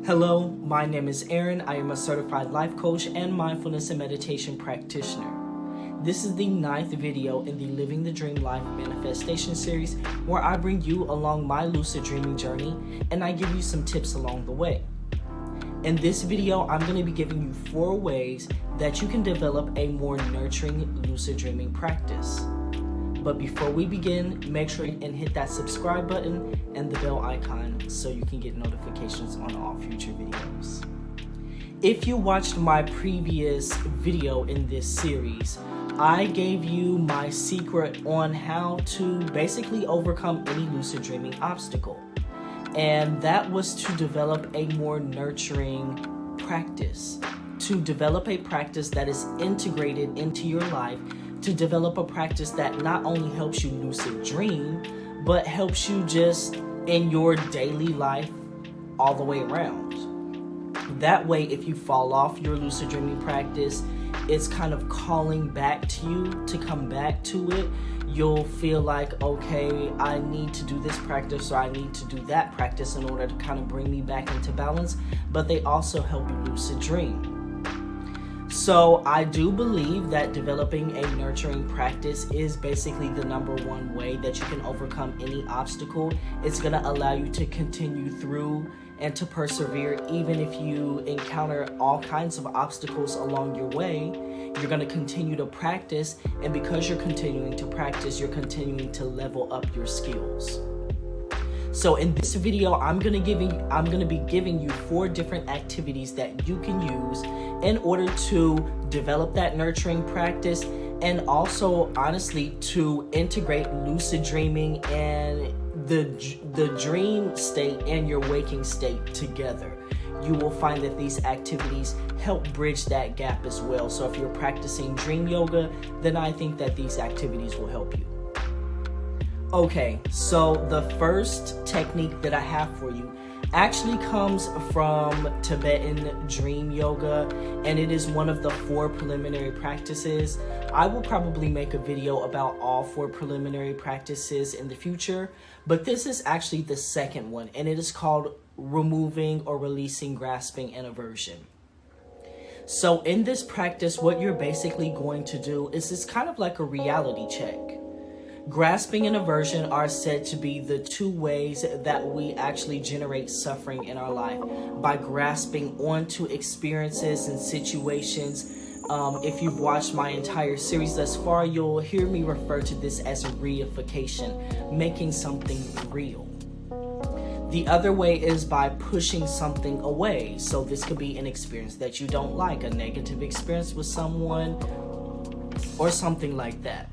Hello, my name is Aaron. I am a certified life coach and mindfulness and meditation practitioner. This is the 9th video in the Living the Dream Life manifestation series where I bring you along my lucid dreaming journey and I give you some tips along the way. In this video, I'm going to be giving you 4 ways that you can develop a more nurturing lucid dreaming practice. But before we begin, make sure and hit that subscribe button and the bell icon so you can get notifications on all future videos. If you watched my previous video in this series, I gave you my secret on how to basically overcome any lucid dreaming obstacle. And that was to develop a more nurturing practice, to develop a practice that is integrated into your life, to develop a practice that not only helps you lucid dream, but helps you just in your daily life all the way around. That way, if you fall off your lucid dreaming practice, it's kind of calling back to you to come back to it. You'll feel like, okay, I need to do this practice or I need to do that practice in order to kind of bring me back into balance, but they also help you lucid dream. So I do believe that developing a nurturing practice is basically the #1 way that you can overcome any obstacle. It's going to allow you to continue through and to persevere even if you encounter all kinds of obstacles along your way. You're going to continue to practice, and because you're continuing to practice, you're continuing to level up your skills. So in this video, I'm going to be giving you 4 different activities that you can use in order to develop that nurturing practice, and also honestly to integrate lucid dreaming and the dream state and your waking state together. You will find that these activities help bridge that gap as well. So if you're practicing dream yoga, then I think that these activities will help you. Okay, so the first technique that I have for you actually comes from Tibetan dream yoga, and it is one of the 4 preliminary practices. I will probably make a video about all 4 preliminary practices in the future, but this is actually the second one, and it is called removing or releasing grasping and aversion. So in this practice, what you're basically going to do is it's kind of like a reality check. Grasping and aversion are said to be the 2 ways that we actually generate suffering in our life, by grasping onto experiences and situations. If you've watched my entire series thus far, you'll hear me refer to this as reification, making something real. The other way is by pushing something away. So this could be an experience that you don't like, a negative experience with someone, or something like that.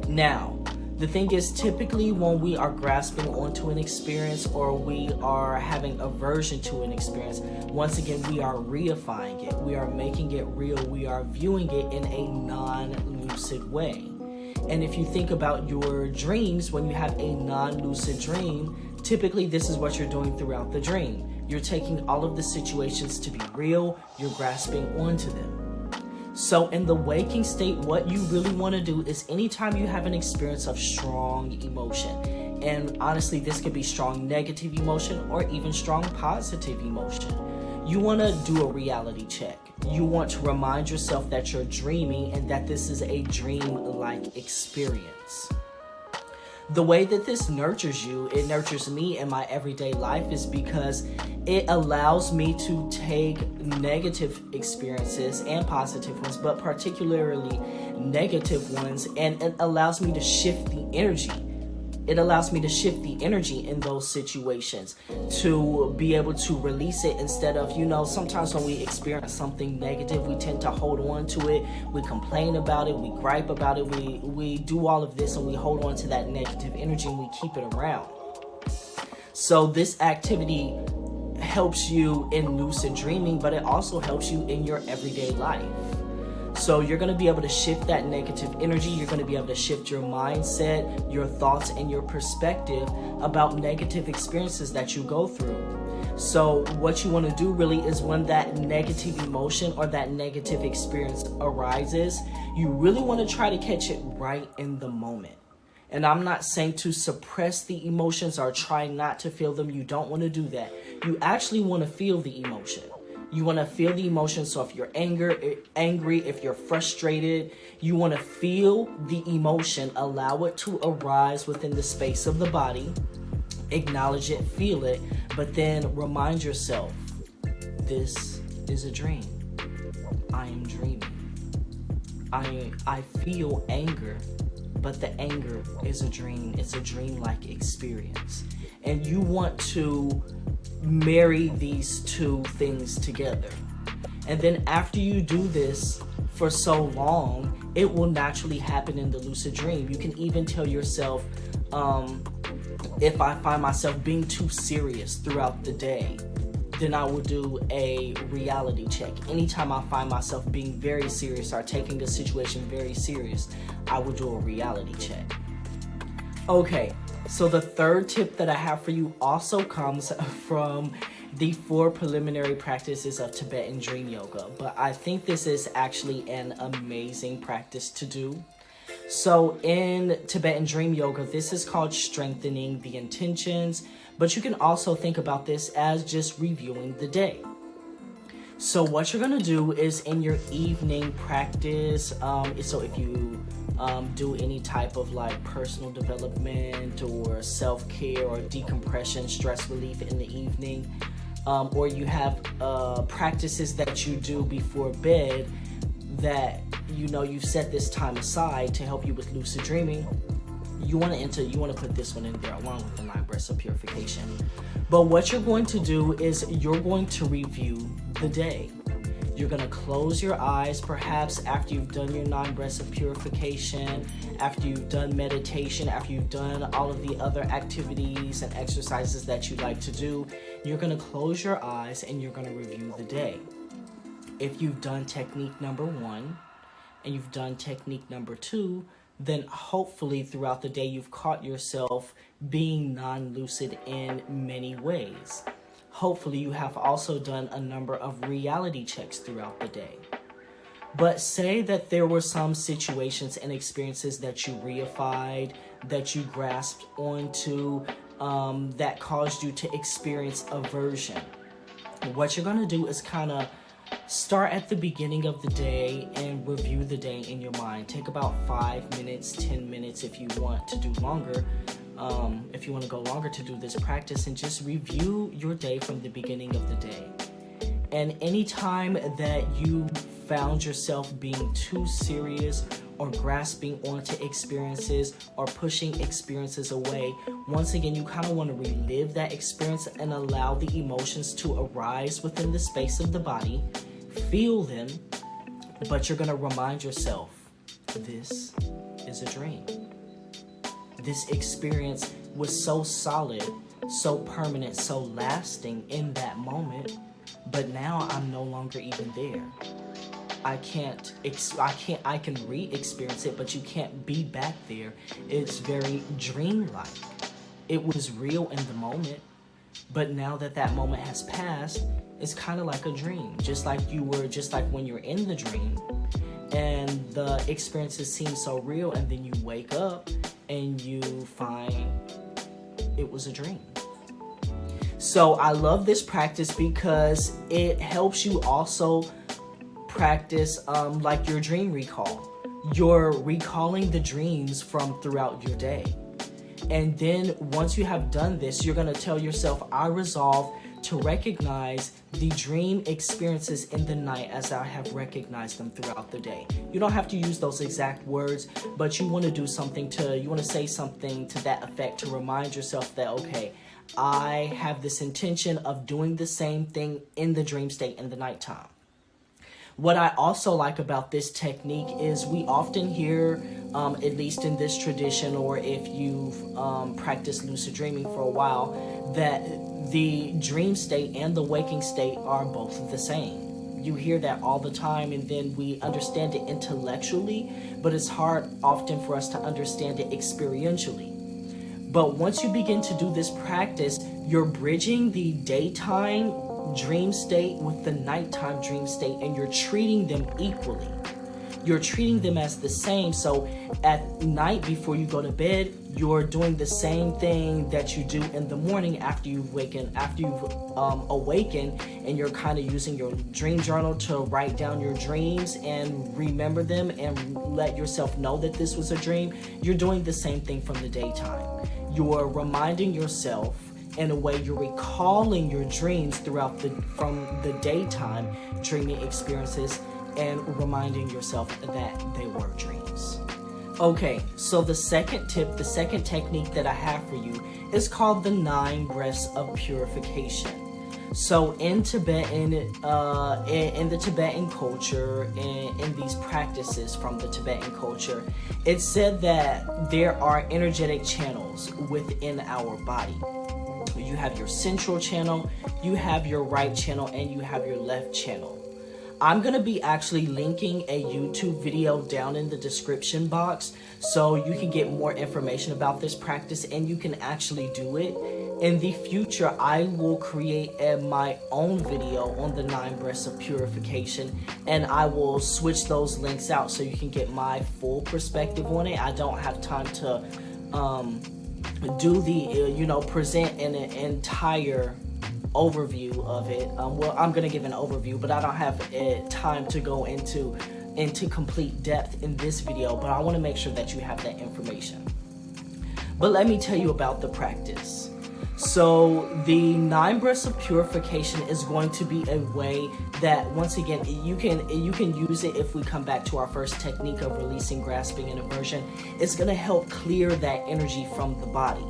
Now, the thing is, typically when we are grasping onto an experience or we are having aversion to an experience, once again, we are reifying it. We are making it real. We are viewing it in a non-lucid way. And if you think about your dreams, when you have a non-lucid dream, typically this is what you're doing throughout the dream. You're taking all of the situations to be real. You're grasping onto them. So in the waking state, what you really want to do is anytime you have an experience of strong emotion, and honestly, this could be strong negative emotion or even strong positive emotion, you want to do a reality check. You want to remind yourself that you're dreaming and that this is a dream-like experience. The way that this nurtures you, it nurtures me in my everyday life, is because it allows me to take negative experiences and positive ones, but particularly negative ones, and it allows me to shift the energy. It allows me to shift the energy in those situations to be able to release it instead of, sometimes when we experience something negative, we tend to hold on to it. We complain about it. We gripe about it. We do all of this and we hold on to that negative energy and we keep it around. So this activity helps you in lucid dreaming, but it also helps you in your everyday life. So you're going to be able to shift that negative energy. You're going to be able to shift your mindset, your thoughts, and your perspective about negative experiences that you go through. So what you want to do really is when that negative emotion or that negative experience arises, you really want to try to catch it right in the moment. And I'm not saying to suppress the emotions or try not to feel them. You don't want to do that. You actually want to feel the emotion. You want to feel the emotion. So if you're angry, if you're frustrated, you want to feel the emotion, allow it to arise within the space of the body, acknowledge it, feel it, but then remind yourself, this is a dream. I am dreaming. I feel anger, but the anger is a dream. It's a dream-like experience. And you want to marry these two things together. And then after you do this for so long, it will naturally happen in the lucid dream. You can even tell yourself, if I find myself being too serious throughout the day, then I will do a reality check. Anytime I find myself being very serious or taking the situation very serious, I will do a reality check. Okay, so the third tip that I have for you also comes from the 4 preliminary practices of Tibetan Dream Yoga, but I think this is actually an amazing practice to do. So in Tibetan Dream Yoga, this is called strengthening the intentions, but you can also think about this as just reviewing the day. So what you're going to do is in your evening practice, so if you do any type of like personal development or self-care or decompression, stress relief in the evening, or you have practices that you do before bed that you've set this time aside to help you with lucid dreaming, you want to put this one in there along with the 9 breaths of purification. But what you're going to do is you're going to review the day. You're going to close your eyes, perhaps after you've done your 9 breaths of purification, after you've done meditation, after you've done all of the other activities and exercises that you like to do. You're going to close your eyes and you're going to review the day. If you've done technique number 1 and you've done technique number 2, then hopefully throughout the day you've caught yourself being non-lucid in many ways. Hopefully you have also done a number of reality checks throughout the day. But say that there were some situations and experiences that you reified, that you grasped onto, that caused you to experience aversion. What you're going to do is kind of start at the beginning of the day and review the day in your mind. Take about 5 minutes, 10 minutes if you want to do longer. If you want to go longer to do this practice, and just review your day from the beginning of the day. And anytime that you found yourself being too serious or grasping onto experiences or pushing experiences away, once again, you kind of want to relive that experience and allow the emotions to arise within the space of the body. Feel them, but you're going to remind yourself, this is a dream. This experience was so solid, so permanent, so lasting in that moment, but now I'm no longer even there. I can re-experience it, but you can't be back there. It's very dreamlike. It was real in the moment, but now that that moment has passed, it's kind of like a dream. Just like when you're in the dream and the experiences seem so real, and then you wake up and you find it was a dream. So I love this practice because it helps you also practice like your dream recall. You're recalling the dreams from throughout your day. And then once you have done this, you're going to tell yourself, I resolve to recognize the dream experiences in the night as I have recognized them throughout the day. You don't have to use those exact words, but you want to say something to that effect to remind yourself that, okay, I have this intention of doing the same thing in the dream state in the nighttime. What I also like about this technique is we often hear, at least in this tradition, or if you've practiced lucid dreaming for a while, that the dream state and the waking state are both the same. You hear that all the time, and then we understand it intellectually, but it's hard often for us to understand it experientially. But once you begin to do this practice, you're bridging the daytime dream state with the nighttime dream state, and you're treating them equally. you're treating them as the same. So at night before you go to bed, you're doing the same thing that you do in the morning after you've awaken, and you're kind of using your dream journal to write down your dreams and remember them and let yourself know that this was a dream. You're doing the same thing from the daytime. You're reminding yourself, in a way, you're recalling your dreams from the daytime dreaming experiences and reminding yourself that they were dreams. Okay, so the second tip, the second technique that I have for you is called the 9 breaths of purification. So in Tibetan, in the Tibetan culture, in these practices from the Tibetan culture, it's said that there are energetic channels within our body. You have your central channel, you have your right channel, and you have your left channel. I'm going to be actually linking a YouTube video down in the description box so you can get more information about this practice and you can actually do it. In the future, I will create my own video on the 9 breaths of purification, and I will switch those links out so you can get my full perspective on it. I don't have time to do the, present an entire overview of it. Well, I'm gonna give an overview, but I don't have time to go into complete depth in this video, but I want to make sure that you have that information. But let me tell you about the practice. So the 9 breaths of purification is going to be a way that, once again, you can use it. If we come back to our first technique of releasing, grasping, and aversion, it's going to help clear that energy from the body.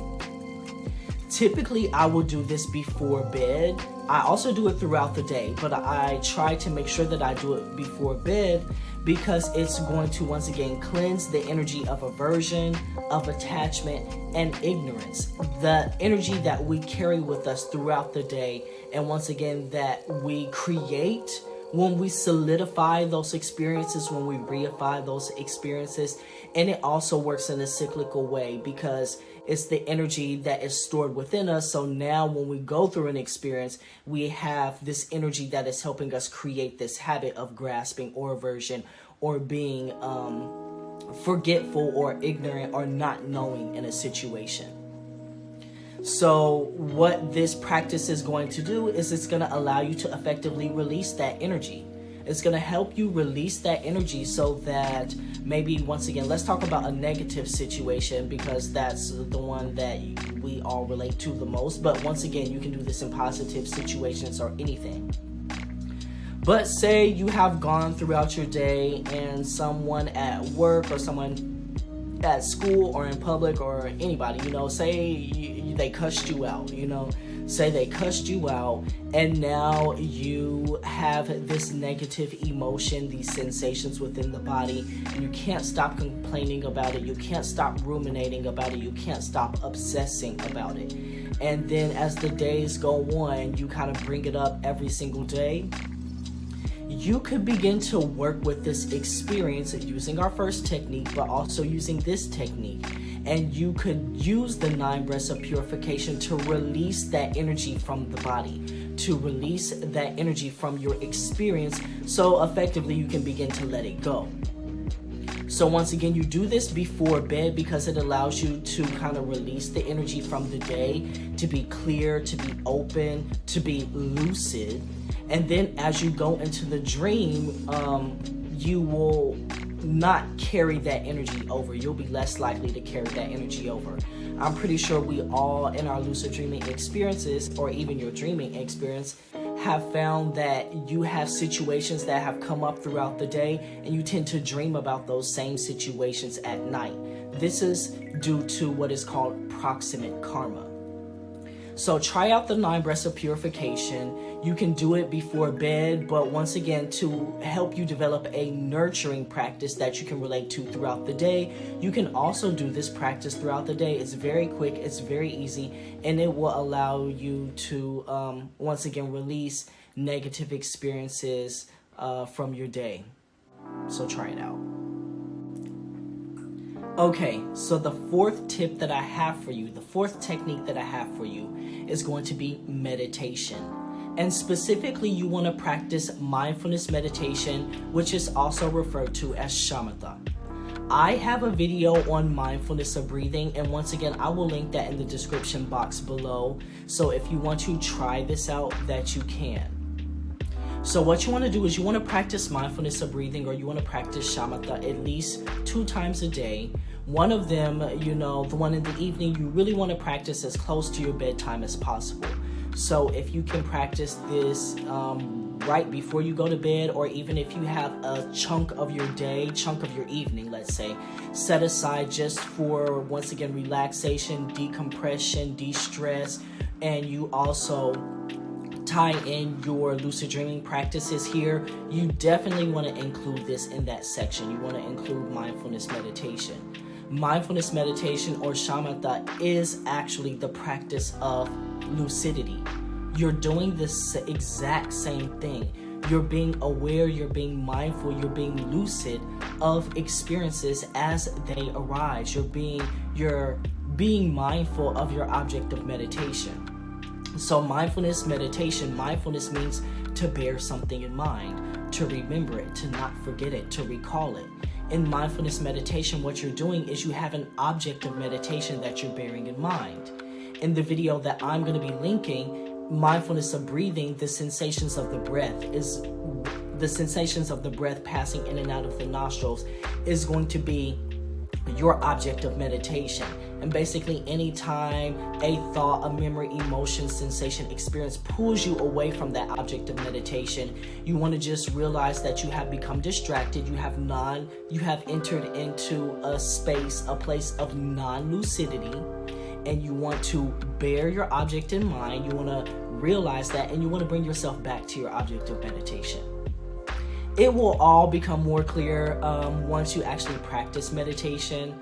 Typically, I will do this before bed. I also do it throughout the day, but I try to make sure that I do it before bed because it's going to, once again, cleanse the energy of aversion, of attachment, and ignorance. The energy that we carry with us throughout the day, and once again, that we create when we solidify those experiences, when we reify those experiences. And it also works in a cyclical way because it's the energy that is stored within us. So now when we go through an experience, we have this energy that is helping us create this habit of grasping or aversion or being forgetful or ignorant or not knowing in a situation. So what this practice is going to do is it's going to allow you to effectively release that energy. It's going to help you release that energy so that maybe, once again, let's talk about a negative situation because that's the one that we all relate to the most. But once again, you can do this in positive situations or anything. But say you have gone throughout your day and someone at work or someone at school or in public or anybody, say they cussed you out, say they cussed you out, and now you have this negative emotion, these sensations within the body, and you can't stop complaining about it, you can't stop ruminating about it, you can't stop obsessing about it. And then as the days go on, you kind of bring it up every single day. You could begin to work with this experience using our first technique, but also using this technique. And you could use the 9 breaths of purification to release that energy from the body, to release that energy from your experience, so effectively you can begin to let it go. So once again, you do this before bed because it allows you to kind of release the energy from the day, to be clear, to be open, to be lucid. And then as you go into the dream, you will not carry that energy over. You'll be less likely to carry that energy over. I'm pretty sure we all in our lucid dreaming experiences, or even your dreaming experience, have found that you have situations that have come up throughout the day and you tend to dream about those same situations at night. This is due to what is called proximate karma. So try out the 9 breaths of purification. You can do it before bed, but once again, to help you develop a nurturing practice that you can relate to throughout the day, you can also do this practice throughout the day. It's very quick, it's very easy, and it will allow you to, once again, release negative experiences from your day. So try it out. Okay, so the fourth tip that I have for you, the fourth technique that I have for you is going to be meditation. And specifically, you want to practice mindfulness meditation, which is also referred to as shamatha. I have a video on mindfulness of breathing, and once again, I will link that in the description box below. So if you want to try this out, that you can. So what you want to do is you want to practice mindfulness of breathing, or you want to practice shamatha at least 2 times a day. One of them, the one in the evening, you really want to practice as close to your bedtime as possible. So if you can practice this right before you go to bed, or even if you have a chunk of your day, chunk of your evening, let's say, set aside just for, once again, relaxation, decompression, de-stress, and you also tie in your lucid dreaming practices here, you definitely want to include this in that section. You want to include mindfulness meditation. Mindfulness meditation, or shamatha, is actually the practice of lucidity. You're doing this exact same thing. You're being aware, you're being mindful, you're being lucid of experiences as they arise. You're being mindful of your object of meditation. So mindfulness meditation, mindfulness means to bear something in mind, to remember it, to not forget it, to recall it. In mindfulness meditation, what you're doing is you have an object of meditation that you're bearing in mind. In the video that I'm going to be linking, mindfulness of breathing, the sensations of the breath passing in and out of the nostrils is going to be your object of meditation. And basically, anytime a thought, a memory, emotion, sensation, experience pulls you away from that object of meditation, you want to just realize that you have become distracted. You have entered into a place of non-lucidity, and you want to bear your object in mind. You want to realize that, and you want to bring yourself back to your object of meditation. It will all become more clear once you actually practice meditation.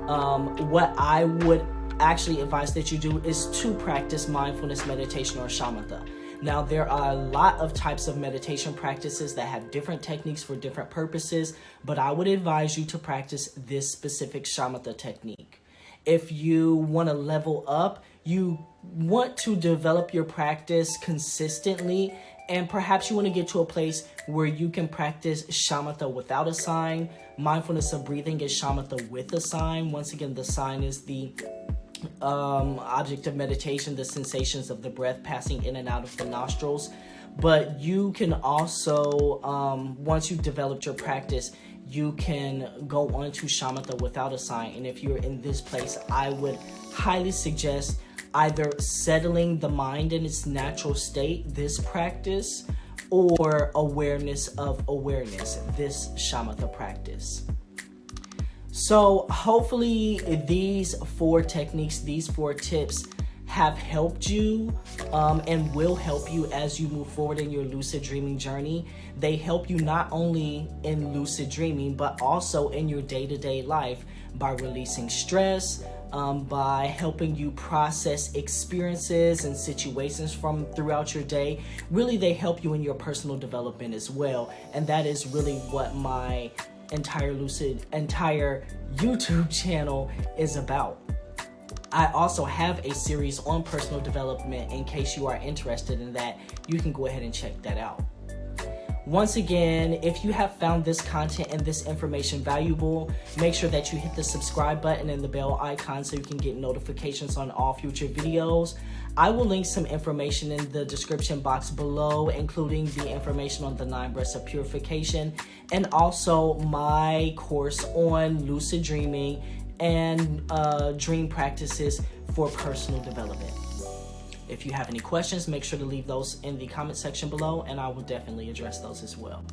What I would actually advise that you do is to practice mindfulness meditation, or shamatha. Now, there are a lot of types of meditation practices that have different techniques for different purposes, but I would advise you to practice this specific shamatha technique. If you want to level up, you want to develop your practice consistently, and perhaps you want to get to a place where you can practice shamatha without a sign. Mindfulness of breathing is shamatha with a sign. Once again, the sign is the object of meditation, the sensations of the breath passing in and out of the nostrils. But you can also, once you've developed your practice, you can go on to shamatha without a sign. And if you're in this place, I would highly suggest either settling the mind in its natural state, this practice, or awareness of awareness, this shamatha practice. So hopefully these 4 techniques, these 4 tips have helped you and will help you as you move forward in your lucid dreaming journey. They help you not only in lucid dreaming, but also in your day-to-day life by releasing stress, by helping you process experiences and situations from throughout your day. Really, they help you in your personal development as well. And that is really what my entire YouTube channel is about. I also have a series on personal development. In case you are interested in that, you can go ahead and check that out. Once again, if you have found this content and this information valuable, make sure that you hit the subscribe button and the bell icon so you can get notifications on all future videos. I will link some information in the description box below, including the information on the 9 breaths of purification, and also my course on lucid dreaming and dream practices for personal development. If you have any questions, make sure to leave those in the comment section below, and I will definitely address those as well.